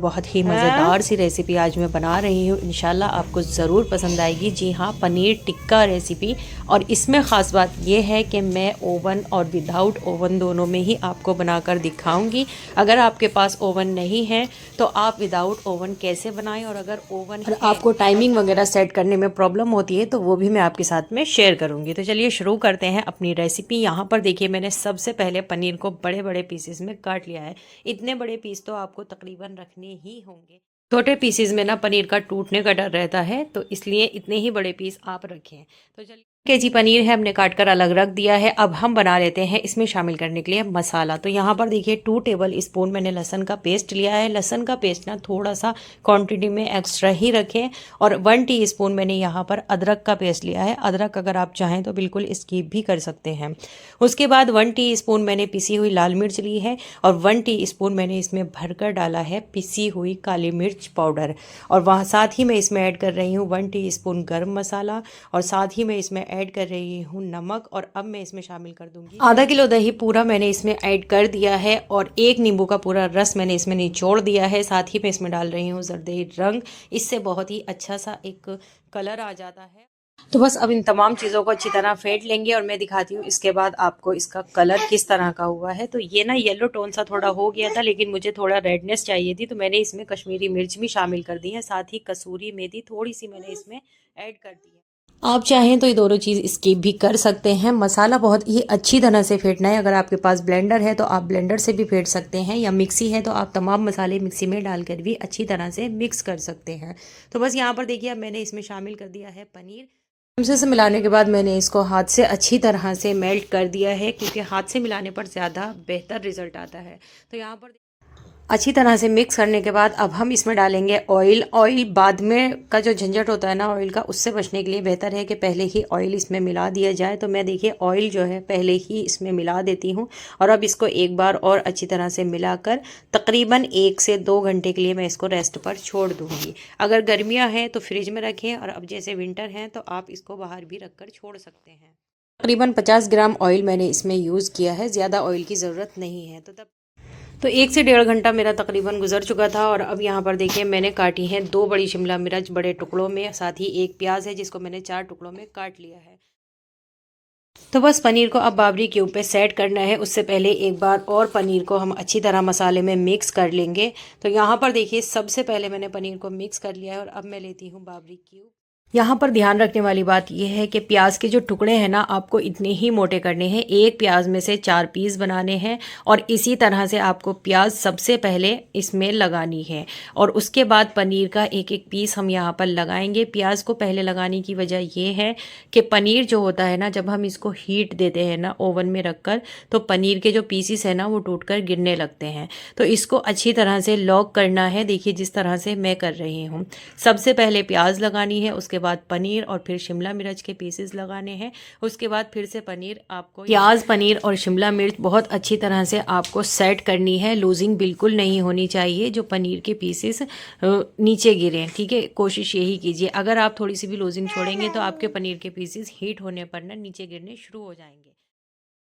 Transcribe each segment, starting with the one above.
बहुत ही मज़ेदार सी रेसिपी आज मैं बना रही हूँ। इंशाल्लाह आपको ज़रूर पसंद आएगी। जी हाँ, पनीर टिक्का रेसिपी। और इसमें ख़ास बात यह है कि मैं ओवन और विदाउट ओवन दोनों में ही आपको बनाकर दिखाऊंगी। अगर आपके पास ओवन नहीं है तो आप विदाउट ओवन कैसे बनाएं, और अगर ओवन और आपको टाइमिंग वगैरह सेट करने में प्रॉब्लम होती है तो वो भी मैं आपके साथ में शेयर करूँगी। तो चलिए शुरू करते हैं अपनी रेसिपी। यहाँ पर देखिए, मैंने सबसे पहले पनीर को बड़े बड़े पीसेस में काट लिया है। इतने बड़े पीस तो आपको तकरीबन रखने ही होंगे। छोटे पीसेस में ना पनीर का टूटने का डर रहता है, तो इसलिए इतने ही बड़े पीस आप रखें। तो चलिए, केजी पनीर है, हमने काट कर अलग रख दिया है। अब हम बना लेते हैं इसमें शामिल करने के लिए मसाला। तो यहाँ पर देखिए 2 टेबल स्पून मैंने लहसुन का पेस्ट लिया है। लहसुन का पेस्ट ना थोड़ा सा क्वांटिटी में एक्स्ट्रा ही रखें। और 1 टीस्पून मैंने यहाँ पर अदरक का पेस्ट लिया है। अदरक अगर आप चाहें तो बिल्कुल स्किप भी कर सकते हैं। उसके बाद 1 टीस्पून मैंने पिसी हुई लाल मिर्च ली है, और 1 टीस्पून मैंने इसमें भरकर डाला है पिसी हुई काली मिर्च पाउडर। और वहाँ साथ ही मैं इसमें ऐड कर रही हूँ 1 टीस्पून गरम मसाला, और साथ ही मैं इसमें ऐड कर रही हूँ नमक। और अब मैं इसमें शामिल कर दूंगी आधा किलो दही पूरा मैंने इसमें ऐड कर दिया है, और 1 नींबू का पूरा रस मैंने इसमें निचोड़ दिया है। साथ ही मैं इसमें डाल रही हूँ जरदे रंग। इससे बहुत ही अच्छा सा एक कलर आ जाता है। तो बस अब इन तमाम चीज़ों को अच्छी तरह फेंट लेंगे, और मैं दिखाती हूँ इसके बाद आपको इसका कलर किस तरह का हुआ है। तो ये ना येलो टोन सा थोड़ा हो गया था, लेकिन मुझे थोड़ा रेडनेस चाहिए थी, तो मैंने इसमें कश्मीरी मिर्च भी शामिल कर दी है। साथ ही कसूरी मेथी थोड़ी सी मैंने इसमें ऐड कर दी है। आप चाहें तो ये दोनों चीज़ स्किप भी कर सकते हैं। मसाला बहुत ही अच्छी तरह से फेंटना है। अगर आपके पास ब्लेंडर है तो आप ब्लेंडर से भी फेंट सकते हैं, या मिक्सी है तो आप तमाम मसाले मिक्सी में डालकर भी अच्छी तरह से मिक्स कर सकते हैं। तो बस यहाँ पर देखिए, अब मैंने इसमें शामिल कर दिया है पनीर। चमचे से मिलाने के बाद मैंने इसको हाथ से अच्छी तरह से मेल्ट कर दिया है, क्योंकि हाथ से मिलाने पर ज़्यादा बेहतर रिजल्ट आता है। तो यहाँ पर अच्छी तरह से मिक्स करने के बाद अब हम इसमें डालेंगे ऑयल। ऑयल बाद में का जो झंझट होता है ना ऑयल का, उससे बचने के लिए बेहतर है कि पहले ही ऑयल इसमें मिला दिया जाए। तो मैं देखिए ऑयल जो है पहले ही इसमें मिला देती हूँ, और अब इसको एक बार और अच्छी तरह से मिलाकर तकरीबन 1 से 2 घंटे के लिए मैं इसको रेस्ट पर छोड़ दूँगी। अगर गर्मियाँ हैं तो फ्रिज में रखें, और अब जैसे विंटर हैं तो आप इसको बाहर भी रख कर छोड़ सकते हैं। तकरीबन 50 ग्राम ऑयल मैंने इसमें यूज़ किया है, ज़्यादा ऑयल की ज़रूरत नहीं है। तो 1 से 1.5 घंटा मेरा तकरीबन गुजर चुका था, और अब यहाँ पर देखिए मैंने काटी हैं 2 बड़ी शिमला मिर्च बड़े टुकड़ों में। साथ ही 1 प्याज है जिसको मैंने 4 टुकड़ों में काट लिया है। तो बस पनीर को अब बाबरी क्यूब पे सेट करना है। उससे पहले एक बार और पनीर को हम अच्छी तरह मसाले में मिक्स कर लेंगे। तो यहाँ पर देखिए सबसे पहले मैंने पनीर को मिक्स कर लिया है, और अब मैं लेती हूँ बाबरी क्यूब। यहाँ पर ध्यान रखने वाली बात यह है कि प्याज के जो टुकड़े हैं ना, आपको इतने ही मोटे करने हैं। एक प्याज में से 4 पीस बनाने हैं, और इसी तरह से आपको प्याज सबसे पहले इसमें लगानी है, और उसके बाद पनीर का एक एक पीस हम यहाँ पर लगाएंगे। प्याज को पहले लगाने की वजह यह है कि पनीर जो होता है ना, जब हम इसको हीट देते हैं ना ओवन में रखकर, तो पनीर के जो पीसीस है ना वो टूटकर गिरने लगते हैं। तो इसको अच्छी तरह से लॉक करना है। देखिए जिस तरह से मैं कर रही हूँ, सबसे पहले प्याज लगानी है, उसके बाद पनीर, और फिर शिमला मिर्च के पीसेस लगाने हैं। उसके बाद फिर से पनीर, आपको प्याज पनीर और शिमला मिर्च बहुत अच्छी तरह से आपको सेट करनी है। लूजिंग बिल्कुल नहीं होनी चाहिए, जो पनीर के पीसेस नीचे गिरें। ठीक है, कोशिश यही कीजिए। अगर आप थोड़ी सी भी लूजिंग छोड़ेंगे तो आपके पनीर के पीसेस हीट होने पर ना नीचे गिरने शुरू हो जाएंगे।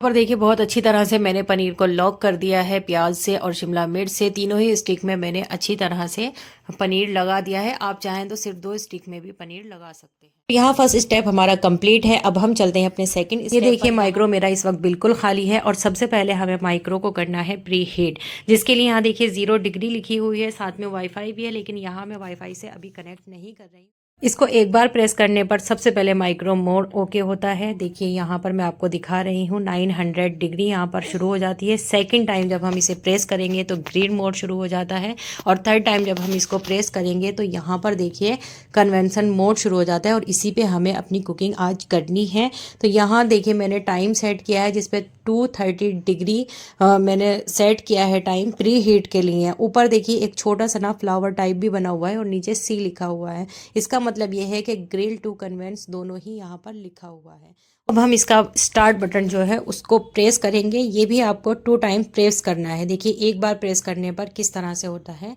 पर देखिए बहुत अच्छी तरह से मैंने पनीर को लॉक कर दिया है। प्याज से और शिमला मिर्च से तीनों ही स्टिक में मैंने अच्छी तरह से पनीर लगा दिया है। आप चाहें तो सिर्फ 2 स्टिक में भी पनीर लगा सकते हैं। यहाँ फर्स्ट स्टेप हमारा कंप्लीट है। अब हम चलते हैं अपने सेकंड स्टेप। ये देखिए माइक्रो मेरा इस वक्त बिल्कुल खाली है, और सबसे पहले हमें माइक्रो को करना है प्री हीट, जिसके लिए यहाँ देखिए 0 डिग्री लिखी हुई है। साथ में वाईफाई भी है, लेकिन यहाँ मैं वाईफाई से अभी कनेक्ट नहीं कर रही। इसको एक बार प्रेस करने पर सबसे पहले माइक्रो मोड ओके होता है। देखिए यहाँ पर मैं आपको दिखा रही हूँ 900 डिग्री यहाँ पर शुरू हो जाती है। सेकंड टाइम जब हम इसे प्रेस करेंगे तो ग्रीन मोड शुरू हो जाता है, और थर्ड टाइम जब हम इसको प्रेस करेंगे तो यहाँ पर देखिए कन्वेंशन मोड शुरू हो जाता है, और इसी पे हमें अपनी कुकिंग आज करनी है। तो यहाँ देखिए मैंने टाइम सेट किया है, जिसपे 230 डिग्री मैंने सेट किया है टाइम प्री हीट के लिए। ऊपर देखिए एक छोटा सा ना फ्लावर टाइप भी बना हुआ है, और नीचे सी लिखा हुआ है। इसका मतलब ये है कि ग्रिल टू कन्वेंस दोनों ही यहाँ पर लिखा हुआ है। अब हम इसका स्टार्ट बटन जो है उसको प्रेस करेंगे। ये भी आपको 2 टाइम प्रेस करना है। देखिए एक बार प्रेस करने पर किस तरह से होता है,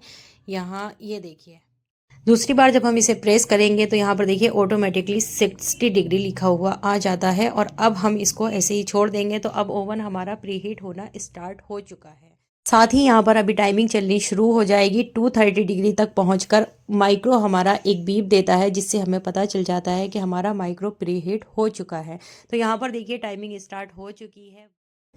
यहाँ ये देखिए। दूसरी बार जब हम इसे प्रेस करेंगे तो यहाँ पर देखिए ऑटोमेटिकली 60 डिग्री लिखा हुआ आ जाता है, और अब हम इसको ऐसे ही छोड़ देंगे। तो अब ओवन हमारा प्री हीट होना स्टार्ट हो चुका है। साथ ही यहाँ पर अभी टाइमिंग चलनी शुरू हो जाएगी। 230 डिग्री तक पहुंचकर माइक्रो हमारा एक बीप देता है, जिससे हमें पता चल जाता है कि हमारा माइक्रो प्रीहीट हो चुका है। तो यहाँ पर देखिए टाइमिंग स्टार्ट हो चुकी है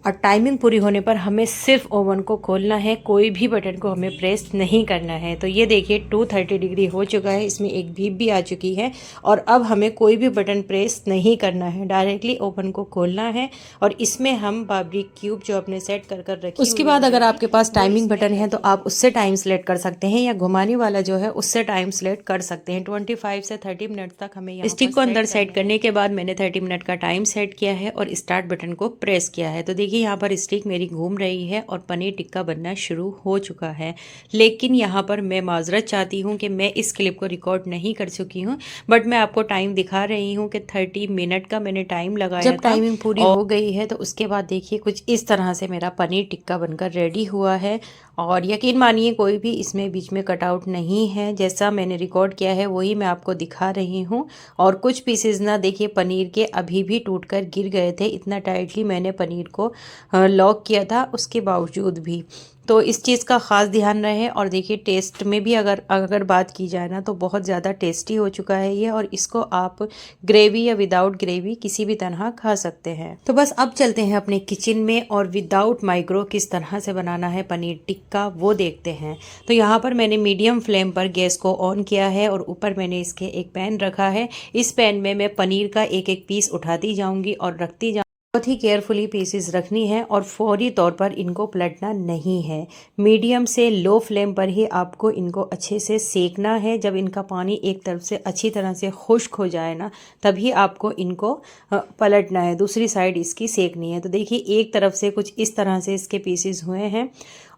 और टाइमिंग पूरी होने पर हमें सिर्फ ओवन को खोलना है, कोई भी बटन को हमें प्रेस नहीं करना है। तो ये देखिए 230 डिग्री हो चुका है, इसमें एक बीप भी आ चुकी है और अब हमें कोई भी बटन प्रेस नहीं करना है, डायरेक्टली ओवन को खोलना है और इसमें हम बार्बिक क्यूब जो अपने सेट कर रखी। उसके बाद अगर आपके पास टाइमिंग बटन है तो आप उससे टाइम सेलेक्ट कर सकते हैं या घुमाने वाला जो है उससे टाइम सेलेक्ट कर सकते हैं। 25 से 30 मिनट तक हमें स्टिक को अंदर सेट करने के बाद मैंने 30 मिनट का टाइम सेट किया है और स्टार्ट बटन को प्रेस किया है। तो देखिए यहाँ पर स्टिक मेरी घूम रही है और पनीर टिक्का बनना शुरू हो चुका है। लेकिन यहाँ पर मैं माजरत चाहती हूँ कि मैं इस क्लिप को रिकॉर्ड नहीं कर चुकी हूँ, बट मैं आपको टाइम दिखा रही हूँ कि 30 मिनट का मैंने टाइम लगाया। जब टाइमिंग पूरी हो गई है तो उसके बाद देखिए कुछ इस तरह से मेरा पनीर टिक्का बनकर रेडी हुआ है और यकीन मानिए कोई भी इसमें बीच में कटआउट नहीं है। जैसा मैंने रिकॉर्ड किया है वही मैं आपको दिखा रही हूँ। और कुछ पीसेस ना देखिए पनीर के अभी भी टूटकर गिर गए थे, इतना टाइटली मैंने पनीर को लॉक किया था उसके बावजूद भी। तो इस चीज़ का ख़ास ध्यान रहे। और देखिए टेस्ट में भी अगर बात की जाए ना तो बहुत ज़्यादा टेस्टी हो चुका है ये, और इसको आप ग्रेवी या विदाउट ग्रेवी किसी भी तरह खा सकते हैं। तो बस अब चलते हैं अपने किचन में और विदाउट माइक्रो किस तरह से बनाना है पनीर टिक्का वो देखते हैं। तो यहाँ पर मैंने मीडियम फ्लेम पर गैस को ऑन किया है और ऊपर मैंने इसके एक पैन रखा है। इस पैन में मैं पनीर का एक एक पीस उठाती जाऊँगी और रखती जाऊँगी। बहुत ही केयरफुली पीसेस रखनी है और फौरी तौर पर इनको पलटना नहीं है। मीडियम से लो फ्लेम पर ही आपको इनको अच्छे से सेकना है। जब इनका पानी एक तरफ से अच्छी तरह से खुश्क हो जाए ना तभी आपको इनको पलटना है, दूसरी साइड इसकी सेकनी है। तो देखिए एक तरफ से कुछ इस तरह से इसके पीसेस हुए हैं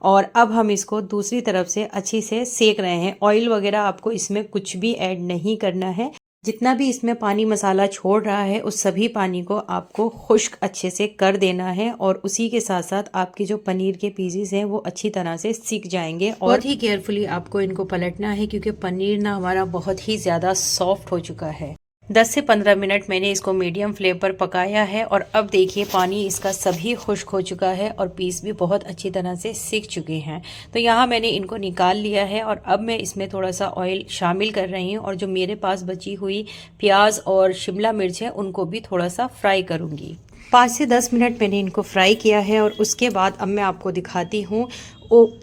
और अब हम इसको दूसरी तरफ से अच्छी से सेक रहे हैं। ऑयल वगैरह आपको इसमें कुछ भी ऐड नहीं करना है। जितना भी इसमें पानी मसाला छोड़ रहा है उस सभी पानी को आपको खुश्क अच्छे से कर देना है और उसी के साथ साथ आपके जो पनीर के पीसेस हैं वो अच्छी तरह से सीख जाएंगे। और बहुत ही केयरफुली आपको इनको पलटना है क्योंकि पनीर ना हमारा बहुत ही ज़्यादा सॉफ्ट हो चुका है। 10 से 15 मिनट मैंने इसको मीडियम फ्लेम पर पकाया है और अब देखिए पानी इसका सभी खुश्क हो चुका है और पीस भी बहुत अच्छी तरह से सीख चुके हैं। तो यहाँ मैंने इनको निकाल लिया है और अब मैं इसमें थोड़ा सा ऑयल शामिल कर रही हूँ और जो मेरे पास बची हुई प्याज और शिमला मिर्च है उनको भी थोड़ा सा फ्राई करूँगी। 5 से 10 मिनट मैंने इनको फ्राई किया है और उसके बाद अब मैं आपको दिखाती हूँ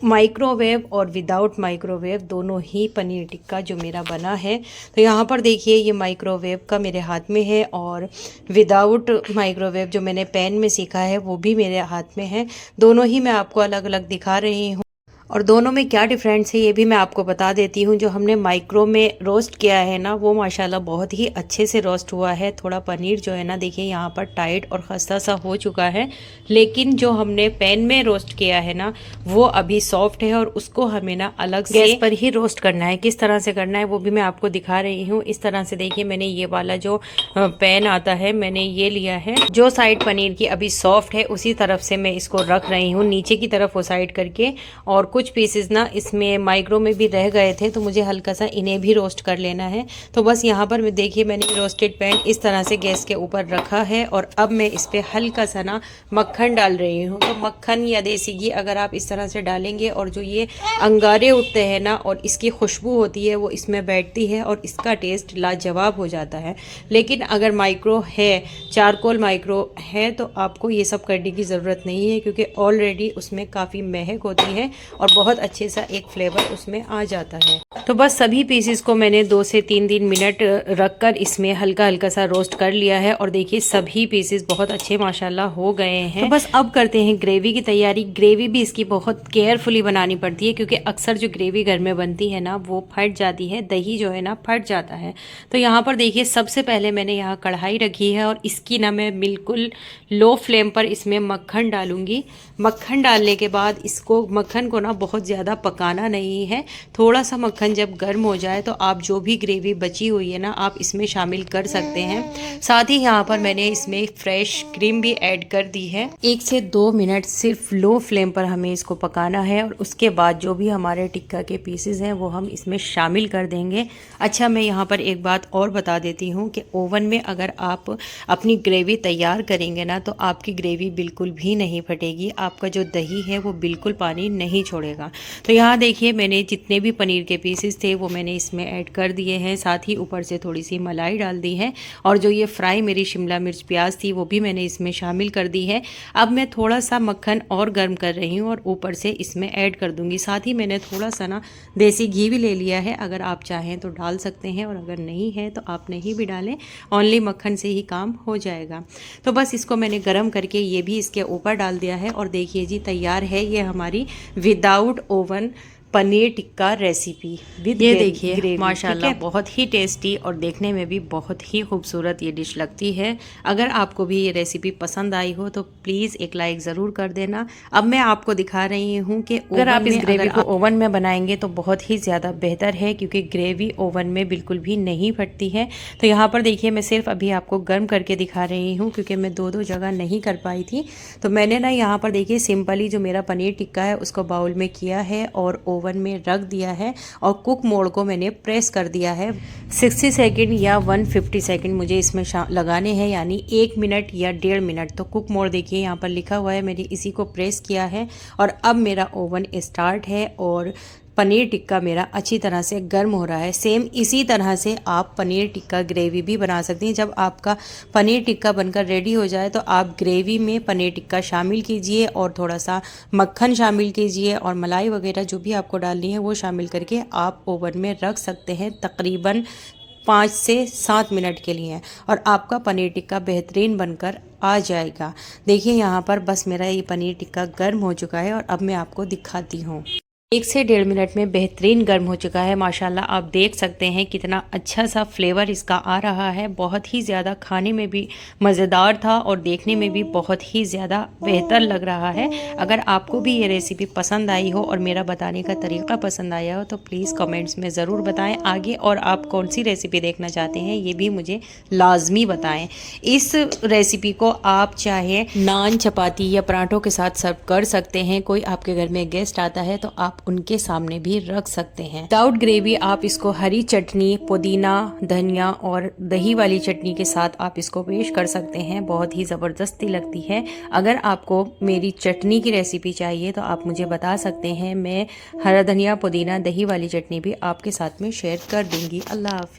माइक्रोवेव और विदाउट माइक्रोवेव दोनों ही पनीर टिक्का जो मेरा बना है। तो यहाँ पर देखिए ये माइक्रोवेव का मेरे हाथ में है और विदाउट माइक्रोवेव जो मैंने पैन में सीखा है वो भी मेरे हाथ में है। दोनों ही मैं आपको अलग अलग दिखा रही हूँ और दोनों में क्या डिफरेंस है ये भी मैं आपको बता देती हूँ। जो हमने माइक्रो में रोस्ट किया है ना वो माशाल्लाह बहुत ही अच्छे से रोस्ट हुआ है। थोड़ा पनीर जो है ना देखिए यहाँ पर टाइट और खस्ता सा हो चुका है, लेकिन जो हमने पैन में रोस्ट किया है ना वो अभी सॉफ्ट है और उसको हमें ना अलग से गैस पर ही रोस्ट करना है। किस तरह से करना है वो भी मैं आपको दिखा रही हूँ। इस तरह से देखिए मैंने ये वाला जो पैन आता है मैंने ये लिया है। जो साइड पनीर की अभी सॉफ्ट है उसी तरफ से मैं इसको रख रही हूँ नीचे की तरफ वो साइड करके। और कुछ पीसेस ना इसमें माइक्रो में भी रह गए थे तो मुझे हल्का सा इन्हें भी रोस्ट कर लेना है। तो बस यहाँ पर मैं देखिए मैंने रोस्टेड पैन इस तरह से गैस के ऊपर रखा है और अब मैं इस पर हल्का सा ना मक्खन डाल रही हूँ। तो मक्खन या देसी घी अगर आप इस तरह से डालेंगे और जो ये अंगारे उठते हैं ना और इसकी खुशबू होती है वो इसमें बैठती है और इसका टेस्ट लाजवाब हो जाता है। लेकिन अगर माइक्रो है, चारकोल माइक्रो है, तो आपको ये सब करने की ज़रूरत नहीं है क्योंकि ऑलरेडी उसमें काफ़ी महक होती है और बहुत अच्छे सा एक फ्लेवर उसमें आ जाता है। तो बस सभी पीसेस को मैंने 2 से 3 मिनट रखकर इसमें हल्का हल्का सा रोस्ट कर लिया है और देखिए सभी पीसेस बहुत अच्छे माशाल्लाह हो गए हैं। तो बस अब करते हैं ग्रेवी की तैयारी। ग्रेवी भी इसकी बहुत केयरफुली बनानी पड़ती है क्योंकि अक्सर जो ग्रेवी घर में बनती है ना वो फट जाती है, दही जो है ना फट जाता है। तो यहाँ पर देखिए सबसे पहले मैंने यहाँ कढ़ाई रखी है और इसकी ना मैं बिल्कुल लो फ्लेम पर इसमें मक्खन डालूंगी। मक्खन डालने के बाद इसको मक्खन को ना बहुत ज़्यादा पकाना नहीं है। थोड़ा सा मक्खन जब गर्म हो जाए तो आप जो भी ग्रेवी बची हुई है ना आप इसमें शामिल कर सकते हैं। साथ ही यहाँ पर मैंने इसमें फ्रेश क्रीम भी ऐड कर दी है। 1 से 2 मिनट सिर्फ लो फ्लेम पर हमें इसको पकाना है और उसके बाद जो भी हमारे टिक्का के पीसेस हैं वो हम इसमें शामिल कर देंगे। अच्छा, मैं यहाँ पर एक बात और बता देती हूँ कि ओवन में अगर आप अपनी ग्रेवी तैयार करेंगे ना तो आपकी ग्रेवी बिल्कुल भी नहीं फटेगी, आपका जो दही है वो बिल्कुल पानी नहीं छोड़ेगा। तो यहाँ देखिए मैंने जितने भी पनीर के पीसेस थे वो मैंने इसमें ऐड कर दिए हैं। साथ ही ऊपर से थोड़ी सी मलाई डाल दी है और जो ये फ्राई मेरी शिमला मिर्च प्याज थी वो भी मैंने इसमें शामिल कर दी है। अब मैं थोड़ा सा मक्खन और गर्म कर रही हूँ और ऊपर से इसमें ऐड कर दूँगी। साथ ही मैंने थोड़ा सा ना देसी घी भी ले लिया है, अगर आप चाहें तो डाल सकते हैं और अगर नहीं है तो आप नहीं भी डालें, ओनली मक्खन से ही काम हो जाएगा। तो बस इसको मैंने गरम करके ये भी इसके ऊपर डाल दिया है और देखिए जी तैयार है ये हमारी without oven paneer tikka recipe with ये देखिए माशाल्लाह बहुत ही टेस्टी और देखने में भी बहुत ही खूबसूरत ये डिश लगती है। अगर आपको भी ये रेसिपी पसंद आई हो तो प्लीज़ एक लाइक ज़रूर कर देना। अब मैं आपको दिखा रही हूँ कि अगर आप इस ग्रेवी को ओवन में बनाएंगे तो बहुत ही ज़्यादा बेहतर है क्योंकि ग्रेवी ओवन में बिल्कुल भी नहीं फटती है। तो यहाँ पर देखिए मैं सिर्फ अभी आपको गर्म करके दिखा रही हूँ क्योंकि मैं दो जगह नहीं कर पाई थी। तो मैंने ना यहाँ पर देखिए सिंपली जो मेरा पनीर टिक्का है उसको बाउल में किया है और ओवन में रख दिया है और कुक मोड को मैंने प्रेस कर दिया है। 60 सेकंड या 150 सेकंड मुझे इसमें लगाने हैं, यानी 1 मिनट या 1.5 मिनट। तो कुक मोड देखिए यहाँ पर लिखा हुआ है, मैंने इसी को प्रेस किया है और अब मेरा ओवन स्टार्ट है और पनीर टिक्का मेरा अच्छी तरह से गर्म हो रहा है। सेम इसी तरह से आप पनीर टिक्का ग्रेवी भी बना सकती हैं। जब आपका पनीर टिक्का बनकर रेडी हो जाए तो आप ग्रेवी में पनीर टिक्का शामिल कीजिए और थोड़ा सा मक्खन शामिल कीजिए और मलाई वगैरह जो भी आपको डालनी है वो शामिल करके आप ओवन में रख सकते हैं तकरीबन 5 से 7 मिनट के लिए और आपका पनीर टिक्का बेहतरीन बनकर आ जाएगा। देखिए यहाँ पर बस मेरा ये पनीर टिक्का गर्म हो चुका है और अब मैं आपको दिखाती हूँ। 1 से 1.5 मिनट में बेहतरीन गर्म हो चुका है। माशाल्लाह आप देख सकते हैं कितना अच्छा सा फ्लेवर इसका आ रहा है। बहुत ही ज़्यादा खाने में भी मज़ेदार था और देखने में भी बहुत ही ज़्यादा बेहतर लग रहा है। अगर आपको भी ये रेसिपी पसंद आई हो और मेरा बताने का तरीका पसंद आया हो तो प्लीज़ कमेंट्स में ज़रूर बताएं आगे, और आप कौन सी रेसिपी देखना चाहते हैं ये भी मुझे लाजमी बताएँ। इस रेसिपी को आप चाहे नान, चपाती या पराठों के साथ सर्व कर सकते हैं। कोई आपके घर में गेस्ट आता है तो आप उनके सामने भी रख सकते हैं। विदाउट ग्रेवी आप इसको हरी चटनी, पुदीना, धनिया और दही वाली चटनी के साथ आप इसको पेश कर सकते हैं। बहुत ही ज़बरदस्ती लगती है। अगर आपको मेरी चटनी की रेसिपी चाहिए तो आप मुझे बता सकते हैं, मैं हरा धनिया, पुदीना, दही वाली चटनी भी आपके साथ में शेयर कर दूंगी। अल्लाह हाफ़िज़।